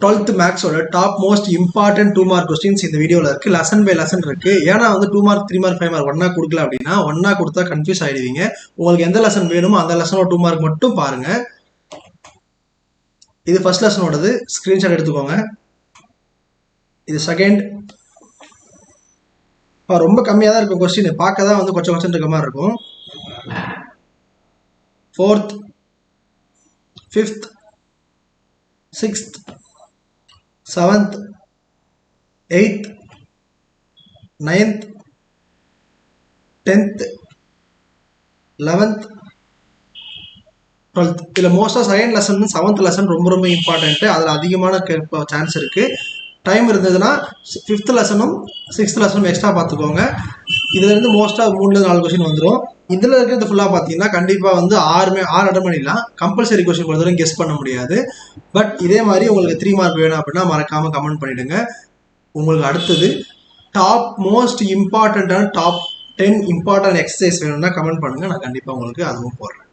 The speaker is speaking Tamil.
12th மேக்ஸோட top most important 2 mark questions இந்த வீடியோவில் இருக்குது. லெசன் பை லெசன் இருக்குது. ஏன்னா வந்து 2 மார்க் 3 மார்க் 5 மார்க் ஒன்றா கொடுக்கல அப்படின்னா ஒன்றா கொடுத்தா கன்ஃபியூஸ் ஆகிடுவீங்க. உங்களுக்கு எந்த லெசன் வேணுமோ அந்த லெசனோட 2 மார்க் மட்டும் பாருங்கள். இது ஃபர்ஸ்ட் லெசனோடது, ஸ்க்ரீன்ஷாட் எடுத்துக்கோங்க. இது செகண்ட். ரொம்ப கம்மியாக தான் இருக்கும் கொஸ்டின், பார்க்க தான் வந்து கொஞ்சம் கொஞ்சம் இருக்க மாதிரி இருக்கும். 4th 5th 6th 7th 8th 9th 10th 11th 12th. இதில் மோஸ்ட்டாக செகண்ட் லெசன் 7th லெசன் ரொம்ப ரொம்ப இம்பார்ட்டன்ட்டு. அதில் அதிகமான சான்ஸ் இருக்குது. டைம் இருந்ததுன்னா 5th லெசனும் 6th லெசனும் எக்ஸ்ட்ரா பார்த்துக்கோங்க. இதுலேருந்து மோஸ்ட்டாக 3-4 கொஸ்டின் வந்துடும். இதில் இருக்கிறது ஃபுல்லாக பார்த்தீங்கன்னா கண்டிப்பாக வந்து 6 அட்டன் பண்ணிடலாம். கம்பல்சரி கொஸ்டின் பொறுத்தவரைக்கும் கெஸ் பண்ண முடியாது. பட் இதே மாதிரி உங்களுக்கு 3 மார்க் வேணும் அப்படின்னா மறக்காமல் கமெண்ட் பண்ணிவிடுங்க. உங்களுக்கு அடுத்தது டாப் மோஸ்ட் இம்பார்ட்டண்ட்டான டாப் 10 இம்பார்ட்டன்ட் எக்ஸசைஸ் வேணும்னா கமெண்ட் பண்ணுங்கள். நான் கண்டிப்பாக உங்களுக்கு அதுவும் போடுறேன்.